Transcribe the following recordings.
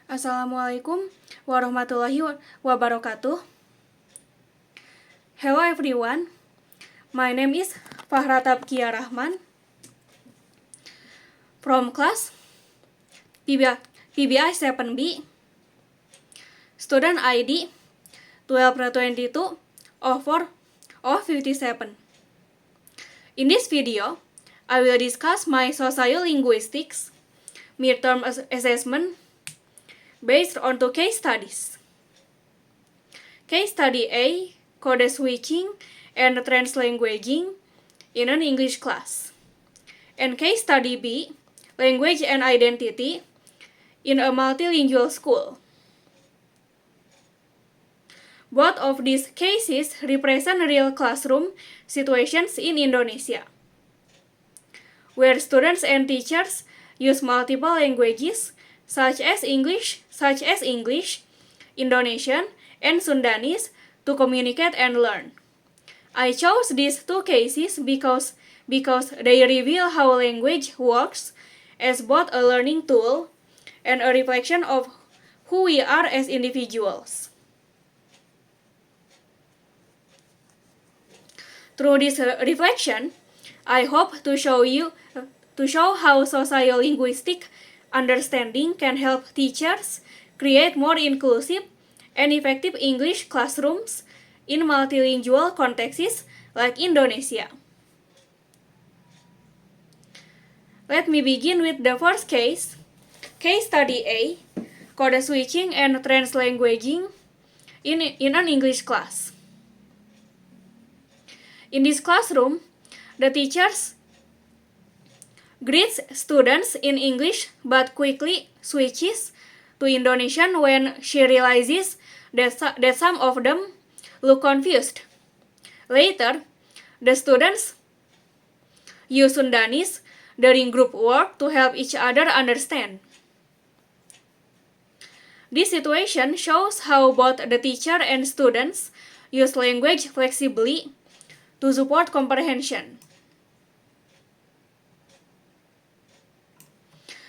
Assalamualaikum warahmatullahi wabarakatuh. Hello everyone, my name is Fahratab Kia Rahman from class PBI 7B, student ID 1222 of 57. In this video, I will discuss my sociolinguistics midterm assessment based on two case studies. Case study A, code switching and translanguaging in an English class. And case study B, language and identity in a multilingual school. Both of these cases represent real classroom situations in Indonesia, where students and teachers use multiple languages such as English, Indonesian, and Sundanese to communicate and learn. I chose these two cases because they reveal how language works as both a learning tool and a reflection of who we are as individuals. Through this reflection, I hope to show how sociolinguistic understanding can help teachers create more inclusive and effective English classrooms in multilingual contexts like Indonesia. Let me begin with the first case, case study A, code switching and translanguaging in an English class. In this classroom, the teachers greets students in English but quickly switches to Indonesian when she realizes that some of them look confused. Later, the students use Sundanese during group work to help each other understand. This situation shows how both the teacher and students use language flexibly to support comprehension.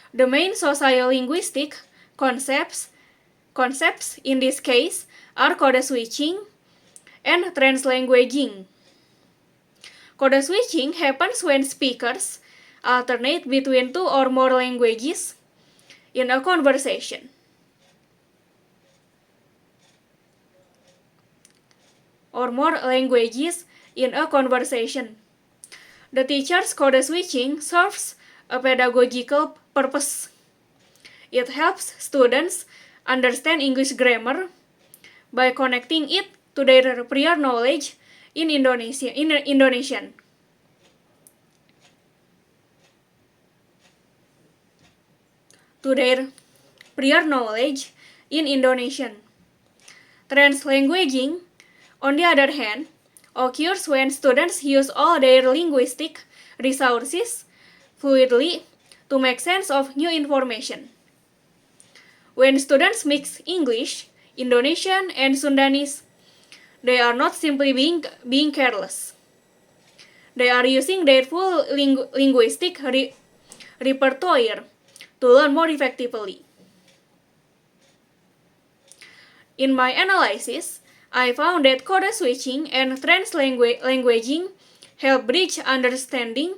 The main sociolinguistic concepts in this case are code switching and translanguaging. Code switching happens when speakers alternate between two or more languages in a conversation. The teacher's code switching serves a pedagogical purpose. It helps students understand English grammar by connecting it to their prior knowledge in Indonesian. Translanguaging, on the other hand, occurs when students use all their linguistic resources fluidly to make sense of new information. When students mix English, Indonesian, and Sundanese, they are not simply being careless. They are using their full linguistic repertoire to learn more effectively. In my analysis, I found that code switching and translanguaging help bridge understanding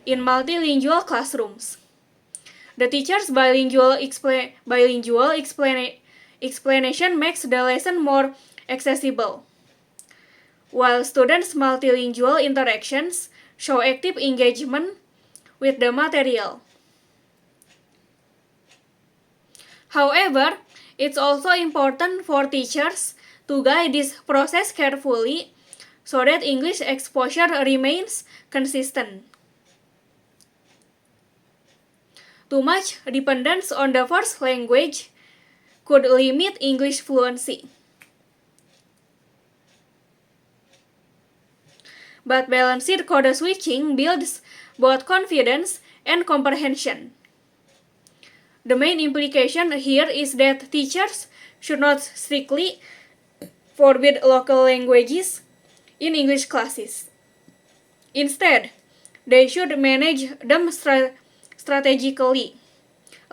in multilingual classrooms. The teacher's bilingual explanation makes the lesson more accessible, while students' multilingual interactions show active engagement with the material. However, it's also important for teachers to guide this process carefully so that English exposure remains consistent. Too much dependence on the first language could limit English fluency. But balanced code switching builds both confidence and comprehension. The main implication here is that teachers should not strictly forbid local languages in English classes. Instead, they should manage them strategically,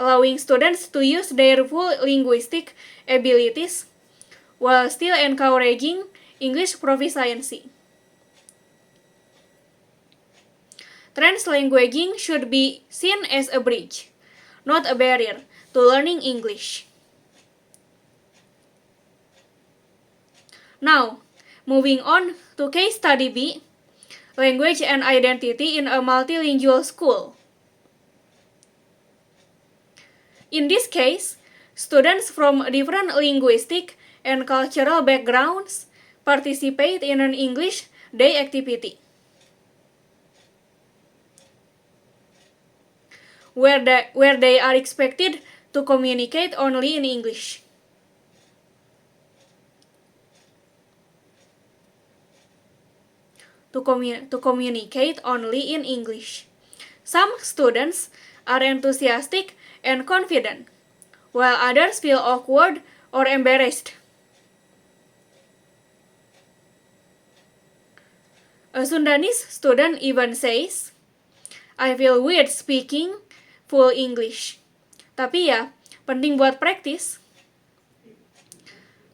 allowing students to use their full linguistic abilities while still encouraging English proficiency. Translanguaging should be seen as a bridge, not a barrier, to learning English. Now, moving on to case study B, language and identity in a multilingual school. In this case, students from different linguistic and cultural backgrounds participate in an English Day activity, where they are expected to communicate only in English. To communicate only in English. Some students are enthusiastic and confident, while others feel awkward or embarrassed. A Sundanese student even says, "I feel weird speaking full English." Tapi ya, penting buat praktis.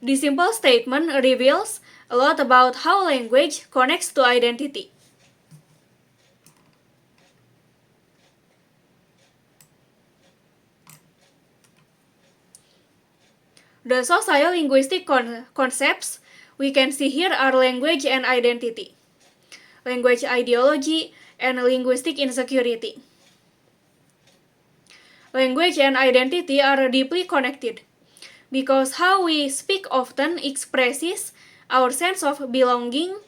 This simple statement reveals a lot about how language connects to identity. The sociolinguistic concepts we can see here are language and identity, language ideology, and linguistic insecurity. Language and identity are deeply connected because how we speak often expresses our sense of belonging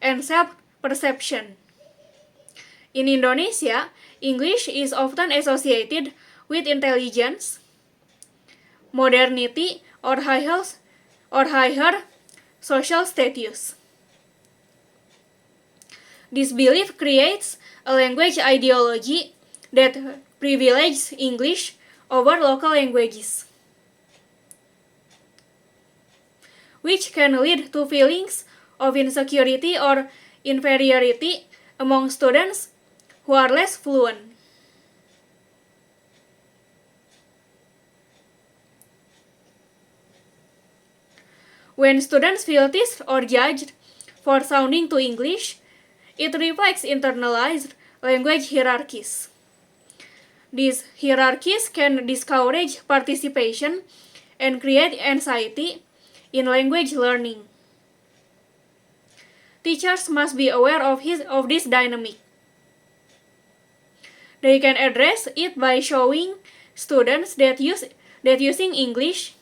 and self-perception. In Indonesia, English is often associated with intelligence, modernity, or higher social status. This belief creates a language ideology that privileges English over local languages, which can lead to feelings of insecurity or inferiority among students who are less fluent. When students feel teased or judged for sounding too English, it reflects internalized language hierarchies. These hierarchies can discourage participation and create anxiety in language learning. Teachers must be aware of this dynamic. They can address it by showing students that using English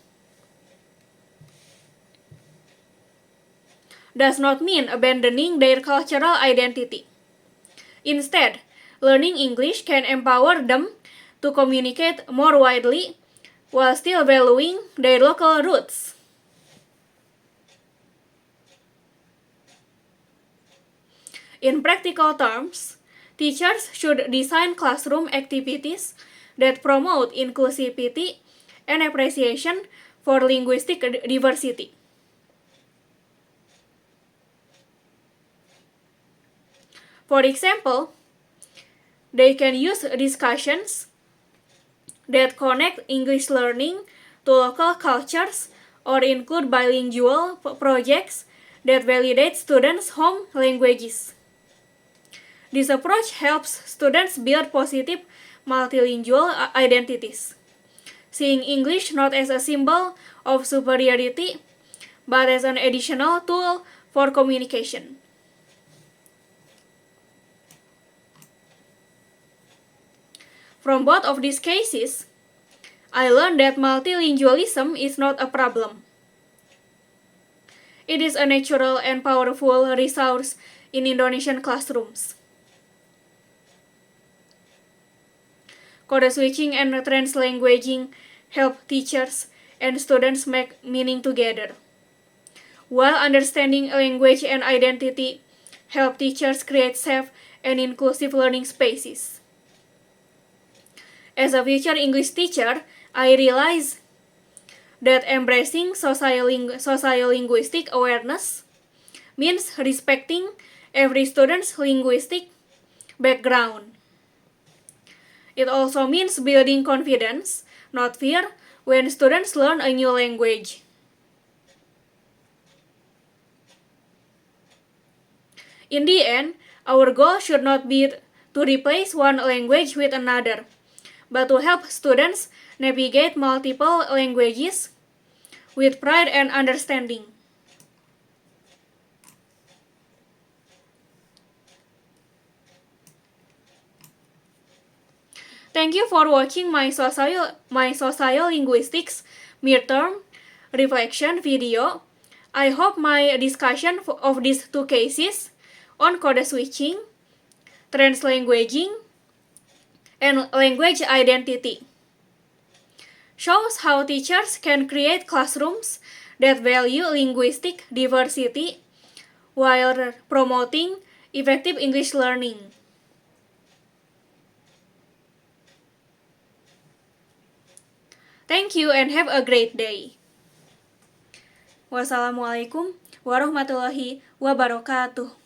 does not mean abandoning their cultural identity. Instead, learning English can empower them to communicate more widely while still valuing their local roots. In practical terms, teachers should design classroom activities that promote inclusivity and appreciation for linguistic diversity. For example, they can use discussions that connect English learning to local cultures or include bilingual projects that validate students' home languages. This approach helps students build positive multilingual identities, seeing English not as a symbol of superiority, but as an additional tool for communication. From both of these cases, I learned that multilingualism is not a problem. It is a natural and powerful resource in Indonesian classrooms. Code switching and translanguaging help teachers and students make meaning together, while understanding language and identity help teachers create safe and inclusive learning spaces. As a future English teacher, I realize that embracing sociolinguistic awareness means respecting every student's linguistic background. It also means building confidence, not fear, when students learn a new language. In the end, our goal should not be to replace one language with another, but to help students navigate multiple languages with pride and understanding. Thank you for watching my sociolinguistics midterm reflection video. I hope my discussion of these two cases on code switching, translanguaging, and language identity shows how teachers can create classrooms that value linguistic diversity while promoting effective English learning. Thank you and have a great day. Wassalamualaikum warahmatullahi wabarakatuh.